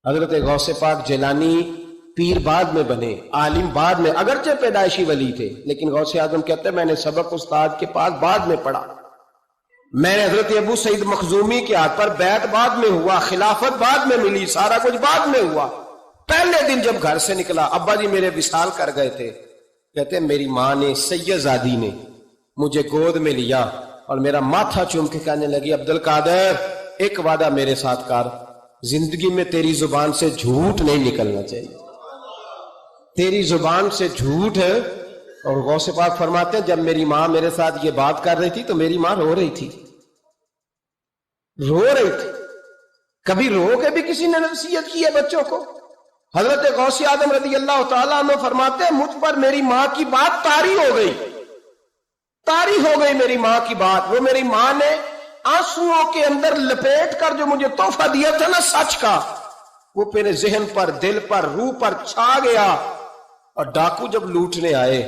حضرت غوث پاک جیلانی پیر بعد میں بنے، عالم بعد میں، اگرچہ پیدائشی ولی تھے، لیکن غوث اعظم کہتے ہیں میں نے سبق استاد کے پاس بعد میں پڑھا، میں نے حضرت ابو سعید مخزومی کے ہاتھ پر بیعت بعد میں ہوا، خلافت بعد میں ملی، سارا کچھ بعد میں ہوا۔ پہلے دن جب گھر سے نکلا، ابا جی میرے وصال کر گئے تھے، کہتے ہیں میری ماں نے، سید زادی نے مجھے گود میں لیا اور میرا ماتھا چوم کے کہنے لگی عبد القادر ایک وعدہ میرے ساتھ کر، زندگی میں تیری زبان سے جھوٹ نہیں نکلنا چاہیے، تیری زبان سے جھوٹ ہے۔ اور غوث پاک فرماتے ہیں جب میری ماں میرے ساتھ یہ بات کر رہی تھی تو میری ماں رو رہی تھی، رو رہی تھی۔ کبھی رو کے بھی کسی نے نصیحت کی ہے بچوں کو؟ حضرت غوث اعظم رضی اللہ تعالیٰ عنہ فرماتے ہیں مجھ پر میری ماں کی بات طاری ہو گئی، طاری ہو گئی میری ماں کی بات۔ وہ میری ماں نے آنسوؤں کے اندر لپیٹ کر جو مجھے تحفہ دیا تھا نا سچ کا، وہ میرے ذہن پر، دل پر، روح پر چھا گیا۔ اور ڈاکو جب لوٹنے آئے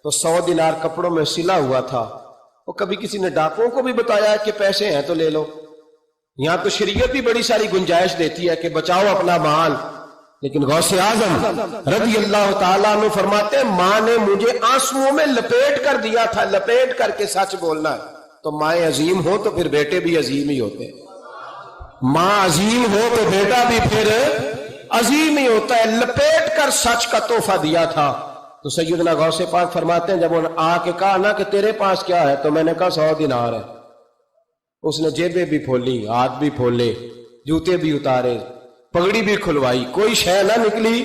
تو 100 دینار کپڑوں میں سلا ہوا تھا، وہ کبھی کسی نے ڈاکوؤں کو بھی بتایا کہ پیسے ہیں تو لے لو؟ یہاں تو شریعت بھی بڑی ساری گنجائش دیتی ہے کہ بچاؤ اپنا مال، لیکن غوث اعظم رضی اللہ تعالیٰ عنہ فرماتے ہیں ماں نے مجھے آنسوؤں میں لپیٹ کر دیا تھا، لپیٹ کر کے سچ بولنا ہے۔ تو مائیں عظیم ہو تو پھر بیٹے بھی عظیم ہی ہوتے ہیں، ماں عظیم ہو تو بیٹا بھی پھر عظیم ہی ہوتا ہے۔ لپیٹ کر سچ کا تحفہ دیا تھا۔ تو سیدنا غوث پاک فرماتے ہیں جب انہوں نے آ کے کہا نا کہ تیرے پاس کیا ہے، تو میں نے کہا 100 دینار ہے۔ اس نے جیبیں بھی کھولی، ہاتھ بھی کھولے، جوتے بھی اتارے، پگڑی بھی کھلوائی، کوئی شے نہ نکلی۔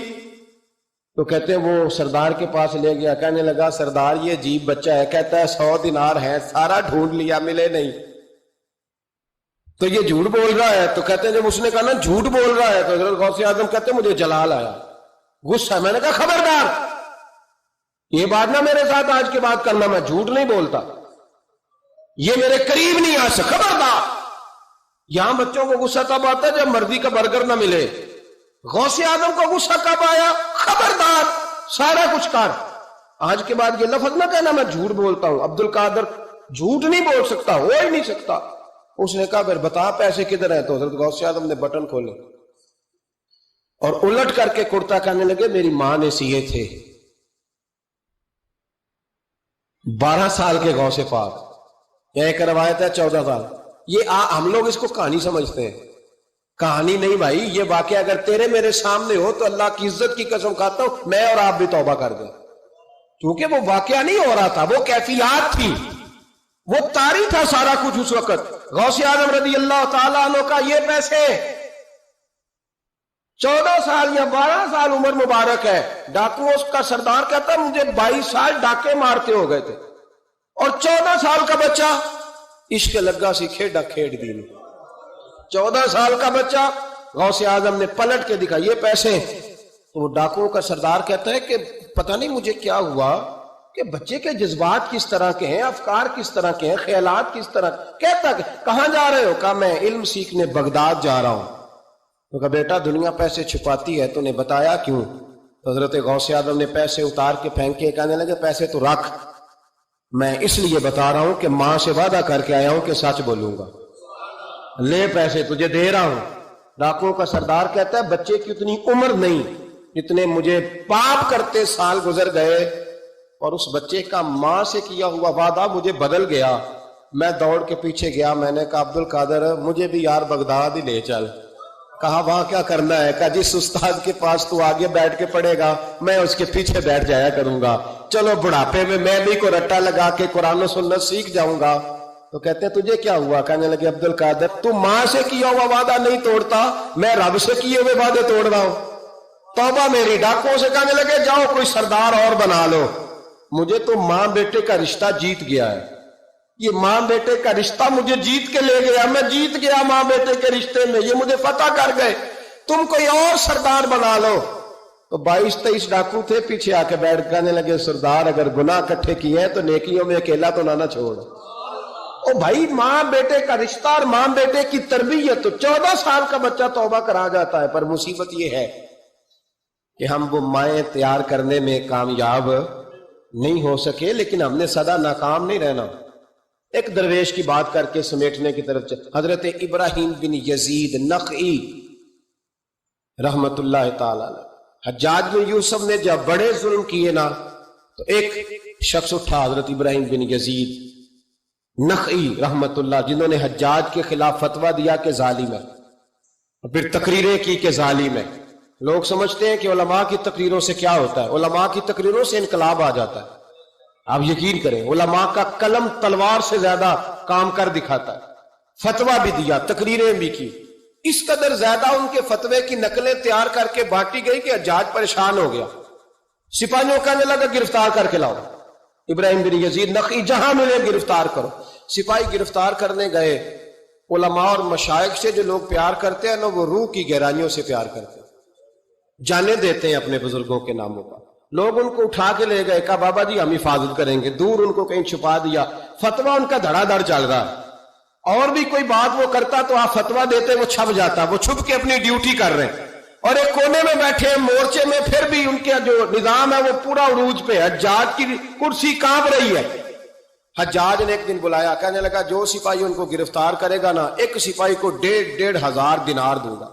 تو کہتے ہیں وہ سردار کے پاس لے گیا، کہنے لگا سردار یہ عجیب بچہ ہے، کہتا ہے 100 دینار ہے، سارا ڈھونڈ لیا ملے نہیں، تو یہ جھوٹ بول رہا ہے۔ تو کہتے ہیں جب اس نے کہا نا جھوٹ بول رہا ہے، تو حضرت غوث اعظم کہتے ہیں مجھے جلال آیا، غصہ۔ میں نے کہا خبردار یہ بات نہ میرے ساتھ آج کے بعد کرنا، میں جھوٹ نہیں بولتا، یہ میرے قریب نہیں آ سکتا، خبردار۔ یہاں بچوں کو غصہ تب آتا ہے جب مرضی کا برگر نہ ملے، غوث اعظم کو غصہ کب آیا؟ خبردار سارا کچھ کر، آج کے بعد یہ لفظ نہ کہنا میں جھوٹ بولتا ہوں، عبد القادر جھوٹ نہیں بول سکتا، ہو ہی نہیں سکتا۔ اس نے کہا پھر بتا پیسے کدھر ہیں؟ تو حضرت غوث اعظم نے بٹن کھولے اور الٹ کر کے کرتا کہنے لگے میری ماں نے سیے تھے۔ 12 سال کے غوث پاک، ایک روایت ہے 14 سال۔ یہ ہم لوگ اس کو کہانی سمجھتے ہیں، کہانی نہیں بھائی، یہ واقعہ اگر تیرے میرے سامنے ہو تو اللہ کی عزت کی قسم کھاتا ہوں میں اور آپ بھی توبہ کر دیں، کیونکہ وہ واقعہ نہیں ہو رہا تھا، وہ کیفیات تھی، وہ طاری تھا سارا کچھ اس وقت۔ غوث اعظم رضی اللہ تعالیٰ عنہ کا یہ پیسے 14 سال یا 12 سال عمر مبارک ہے، ڈاکو اس کا سردار کہتا ہے مجھے 22 سال ڈاکے مارتے ہو گئے تھے، اور 14 سال کا بچہ عشق لگا سی کھیڈا کھیڈ دی۔ 14 سال کا بچہ غوث اعظم نے پلٹ کے دکھا یہ پیسے۔ تو وہ ڈاکوؤں کا سردار کہتا ہے کہ پتہ نہیں مجھے کیا ہوا کہ بچے کے جذبات کس طرح کے ہیں، افکار کس طرح کے ہیں، خیالات کس طرح۔ کہتا کہ کہاں جا رہے ہو؟ کہا میں علم سیکھنے بغداد جا رہا ہوں۔ تو کہا بیٹا دنیا پیسے چھپاتی ہے، تو نے بتایا کیوں؟ تو حضرت غوث اعظم نے پیسے اتار کے پھینکے، کہنے لگے پیسے تو رکھ، میں اس لیے بتا رہا ہوں کہ ماں سے وعدہ کر کے آیا ہوں کہ سچ بولوں گا، لے پیسے تجھے دے رہا ہوں۔ ڈاکوؤں کا سردار کہتا ہے بچے کی اتنی عمر نہیں جتنے مجھے پاپ کرتے سال گزر گئے، اور اس بچے کا ماں سے کیا ہوا وعدہ مجھے بدل گیا۔ میں دوڑ کے پیچھے گیا، میں نے کہا عبد القادر مجھے بھی یار بغداد ہی لے چل۔ کہا وہاں کیا کرنا ہے؟ کہا جس استاد کے پاس تو آگے بیٹھ کے پڑھے گا میں اس کے پیچھے بیٹھ جایا کروں گا، چلو بڑھاپے میں میں بھی کو رٹا لگا کے قرآن و سنت سیکھ جاؤں گا۔ تو کہتے ہیں تجھے کیا ہوا؟ کہنے لگے عبد القادر تو ماں سے کیا ہوا وعدہ نہیں توڑتا، میں رب سے کیے ہوئے وعدے توڑ رہا ہوں، توبہ میری۔ ڈاکوؤں سے کہنے لگے جاؤ کوئی سردار اور بنا لو، مجھے تو ماں بیٹے کا رشتہ جیت گیا ہے، یہ ماں بیٹے کا رشتہ مجھے جیت کے لے گیا، میں جیت گیا ماں بیٹے کے رشتے میں، یہ مجھے فتح کر گئے، تم کوئی اور سردار بنا لو۔ تو 22-23 ڈاکو تھے، پیچھے آ کے بیٹھ کہنے لگے سردار اگر گناہ اکٹھے کیے ہیں تو نیکیوں میں اکیلا تو نہ چھوڑ۔ او بھائی ماں بیٹے کا رشتہ اور ماں بیٹے کی تربیت، تو 14 سال کا بچہ توبہ کرا جاتا ہے، پر مصیبت یہ ہے کہ ہم وہ مائیں تیار کرنے میں کامیاب نہیں ہو سکے، لیکن ہم نے سدا ناکام نہیں رہنا۔ ایک درویش کی بات کر کے سمیٹنے کی طرف حضرت ابراہیم بن یزید نخعی रहमतुल्लाह ताला अलैह। हज्जाज बिन यूसुफ ने जब बड़े जुल्म किए ना, तो एक शख्स उठा, हजरत इब्राहिम बिन यजीद नखई रहमतुल्लाह, जिन्होंने हज्जाज के खिलाफ फतवा दिया कि जालिम है, और फिर तकरीरें की कि जालिम है। लोग समझते हैं कि उलमा की तकरीरों से क्या होता है, उलमा की तकरीरों से इनकलाब आ जाता है। आप यकीन करें, उलमा का कलम तलवार से ज्यादा काम कर दिखाता है। फतवा भी दिया, तकरीरें भी की, इस कदर ज्यादा उनके फतवे की नकलें तैयार करके बांटी गई कि हज्जाज परेशान हो गया। सिपाहियों कहने लगा गिरफ्तार करके लाओ इब्राहिम बिन यजीद नखी, जहां मिले गिरफ्तार करो। सिपाही गिरफ्तार करने गए। उलमा और मशाइख से जो लोग प्यार करते हैं ना, वो रूह की गहराइयों से प्यार करते हैं, जाने देते हैं अपने बुजुर्गों के नामों पर। लोग उनको उठा के ले गए, कहा बाबा जी हम हिफाजत करेंगे, दूर उनको कहीं छुपा दिया। फतवा उनका धड़ाधड़ चल रहा है, और भी कोई बात वो करता तो आप फतवा देते, वो छप जाता। वो छुप के अपनी ड्यूटी कर रहे हैं, और एक कोने में बैठे हैं मोर्चे में, फिर भी उनका जो निजाम है वो पूरा उरूज पे। हज्जाज की कुर्सी कांप रही है। हज्जाज ने एक दिन बुलाया, कहने लगा जो सिपाही उनको गिरफ्तार करेगा ना, एक सिपाही को 1,500 दिनार दूंगा,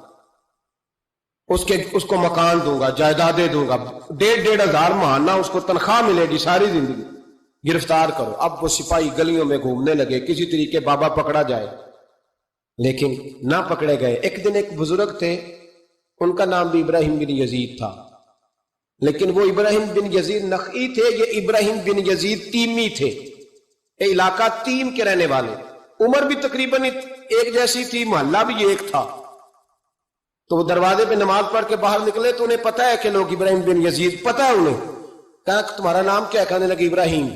उसको मकान दूंगा, जायदादें दूंगा, 1,500 महाना उसको तनख्वाह मिलेगी सारी जिंदगी। गिरफ्तार करो। अब वो सिपाही गलियों में घूमने लगे, किसी तरीके बाबा पकड़ा जाए, लेकिन ना पकड़े गए। एक दिन एक बुजुर्ग थे, उनका नाम भी इब्राहिम बिन यजीद था, लेकिन वो इब्राहिम बिन यजीद नखई थे, ये इब्राहिम बिन यजीद तीमी थे। ये इलाका तीम के रहने वाले, उम्र भी तकरीबन एक जैसी थी, मोहल्ला भी एक था। तो वो दरवाजे पे नमाज पढ़ के बाहर निकले, तो उन्हें पता है कि लोग इब्राहिम बिन यजीद, पता है उन्हें। कहा तुम्हारा नाम क्या है? कहने लगे इब्राहिम।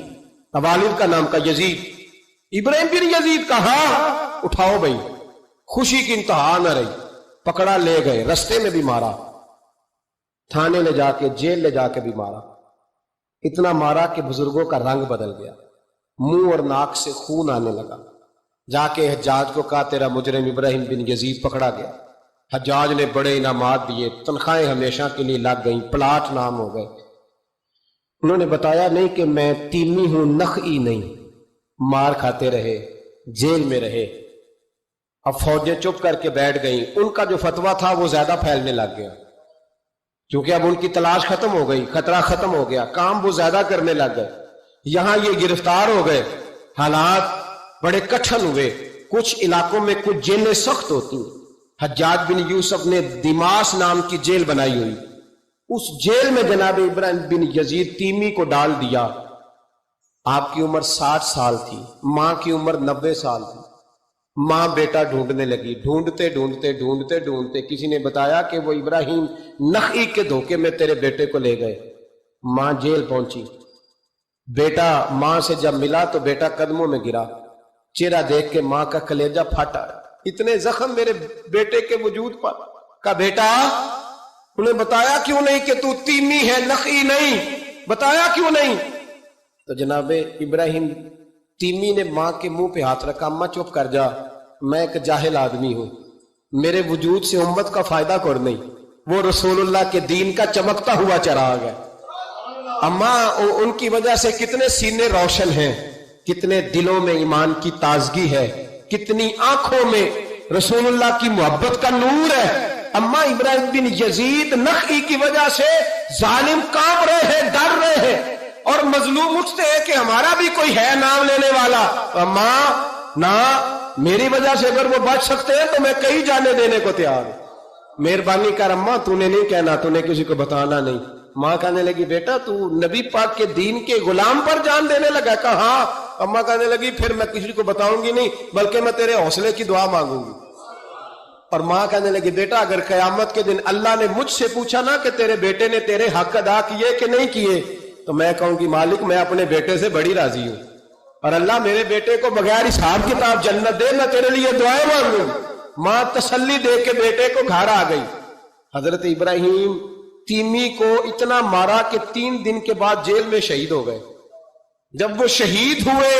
वालिद का नाम का यजीद। इब्राहिम बिन यजीद कहा, उठाओ भाई। खुशी की इंतहा न रही, पकड़ा ले गए, रस्ते में भी मारा, थाने ले जाके, जेल ले जाके भी मारा। इतना मारा कि बुजुर्गों का रंग बदल गया, मुंह और नाक से खून आने लगा। जाके हज्जाज को कहा तेरा मुजरिम इब्राहिम बिन यजीद पकड़ा गया। हज्जाज ने बड़े इनामात दिए, तनख्वाहें हमेशा के लिए लग गई, प्लाट नाम हो गए। उन्होंने बताया नहीं कि मैं तीमी हूं, नखई नहीं। मार खाते रहे, जेल में रहे। अब फौजें चुप करके बैठ गई। उनका जो फतवा था वो ज्यादा फैलने लग गया, क्योंकि अब उनकी तलाश खत्म हो गई, खतरा खत्म हो गया, काम वो ज्यादा करने लग गए। यहां ये गिरफ्तार हो गए, हालात बड़े कठिन हुए। कुछ इलाकों में कुछ जेलें सख्त होती। हज्जाज बिन यूसुफ ने दिमाश नाम की जेल बनाई हुई, उस जेल में जनाब इब्राहिम बिन यजीद तीमी को डाल दिया। आपकी उम्र 60 साल थी, मां की उम्र 90 साल थी। मां बेटा ढूंढने लगी, ढूंढते ढूंढते ढूंढते ढूंढते किसी ने बताया कि वो इब्राहिम नखई के धोखे में तेरे बेटे को ले गए। मां जेल पहुंची, बेटा मां से जब मिला तो बेटा कदमों में गिरा। चेहरा देख के मां का कलेजा फटा, इतने जख्म मेरे बेटे के वजूद पर। का बेटा, उन्हें बताया क्यों नहीं कि तू तीमी है, नखई नहीं? बताया क्यों नहीं? तो जनाबे इब्राहिम तीमी ने मां के मुंह पे हाथ रखा, अम्मा चुप कर जा, मैं एक जाहिल आदमी हूं, मेरे वजूद से उम्मत का फायदा कोई नहीं। वो रसूलुल्लाह के दीन का चमकता हुआ चिराग है। अम्मा, उनकी वजह से कितने सीने रोशन हैं, कितने दिलों में ईमान की ताजगी है, कितनी आंखों में रसूलुल्लाह की मोहब्बत का नूर है। अम्मा, इब्राहिम बिन यजीद नखई की वजह से जालिम कांप रहे हैं, डर रहे हैं, और मजलूम उठते हैं कि हमारा भी कोई है नाम लेने वाला। अम्मा ना, मेरी वजह से अगर वो बच सकते हैं तो मैं कई जाने देने को तैयार हूं। मेहरबानी कर अम्मा, तूने नहीं कहना, तूने किसी को बताना नहीं। मां कहने लगी बेटा तू नबी पाक के दीन के गुलाम पर जान देने लगा? कहा हाँ। अम्मा कहने लगी फिर मैं किसी को बताऊंगी नहीं, बल्कि मैं तेरे हौसले की दुआ मांगूंगी। और मां कहने लगी बेटा, अगर कयामत के दिन अल्लाह ने मुझसे पूछा ना कि तेरे बेटे ने तेरे हक अदा किए कि नहीं किए, तो मैं कहूंगी मालिक मैं अपने बेटे से बड़ी राजी हूं, और अल्लाह मेरे बेटे को बगैर हिसाब किताब जन्नत दे, मैं तेरे लिए दुआएं मांगू। मां तसल्ली दे के बेटे को घर आ गई। हजरत इब्राहिम तीमी को इतना मारा कि 3 दिन के बाद जेल में शहीद हो गए। जब वो शहीद हुए,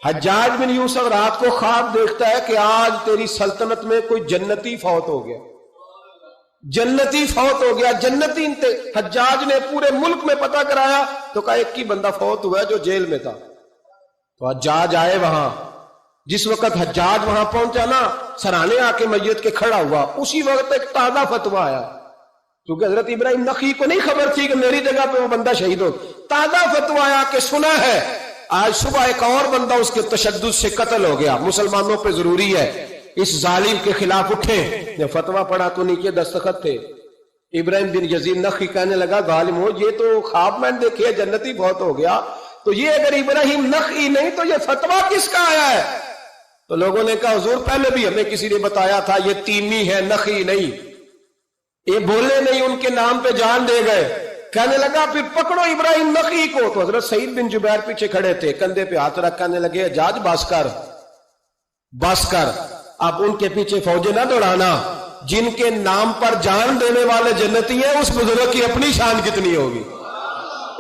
हज्जाज बिन यूसुफ रात को ख्वाब देखता है कि आज तेरी सल्तनत में कोई जन्नती फौत हो गया, जन्नती फौत हो गया। जन्नती हज्जाज ने पूरे मुल्क में पता कराया तो कहा एक ही बंदा फौत हुआ है जो जेल में था। तो हज्जाज आए वहां, जिस वक्त हज्जाज वहां पहुंचा ना, सराहने आके मैयत के खड़ा हुआ, उसी वक्त एक ताजा फतवा आया, क्योंकि हजरत इब्राहिम नखी को नहीं खबर थी कि मेरी जगह पे वो बंदा शहीद हो। ताजा फतवा आया कि सुना है आज सुबह एक और बंदा उसके तशद्दुद से कत्ल हो गया, मुसलमानों पे जरूरी है इस जालिम के खिलाफ उठे। जब फतवा पढ़ा तो नीचे दस्तखत थे। इब्राहिम बिन यजीद नखी कहने लगा, गालिब हो ये तो ख्वाब मैंने देखे जन्नती बहुत हो गया, तो ये अगर इब्राहिम नखी नहीं तो ये फतवा किसका आया है? तो लोगों ने कहा हुजूर पहले भी हमें किसी ने बताया था ये तीमी है नखी नहीं, ये बोले नहीं उनके नाम पे जान दे गए। कहने लगा फिर पकड़ो इब्राहिम नखी को। तो हजरत सईद बिन जुबैर पीछे खड़े थे, कंधे पे हाथ रख कहने लगे हज्जाज बस कर, अब उनके पीछे फौजें ना दौड़ाना, जिनके नाम पर जान देने वाले जन्नती हैं उस बुजुर्ग की अपनी शान कितनी होगी,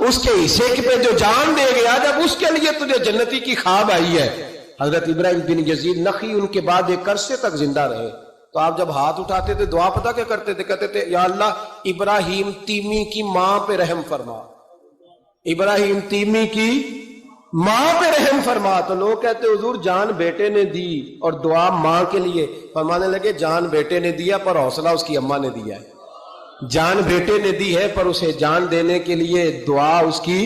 उसके हिस्से पे जो जान दे गया जब उसके लिए तुझे जन्नती की ख्वाब आई है। हजरत इब्राहिम बिन यजीद नखी उनके बाद एक अरसे तक जिंदा रहे। तो आप जब हाथ उठाते थे दुआ पता क्या करते थे? कहते थे या अल्लाह इब्राहिम तीमी की मां पे रहम फरमा, इब्राहिम तीमी की मां पे रहम फरमा। तो लोग कहते हुजूर जान बेटे ने दी और दुआ मां के लिए। फरमाने लगे जान बेटे ने दिया पर हौसला उसकी अम्मा ने दिया है। जान बेटे ने दी है पर उसे जान देने के लिए दुआ उसकी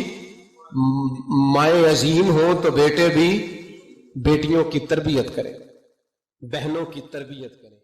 माए अजीम हो तो बेटे भी बेटियों की तरबियत करें, बहनों की तरबियत करें।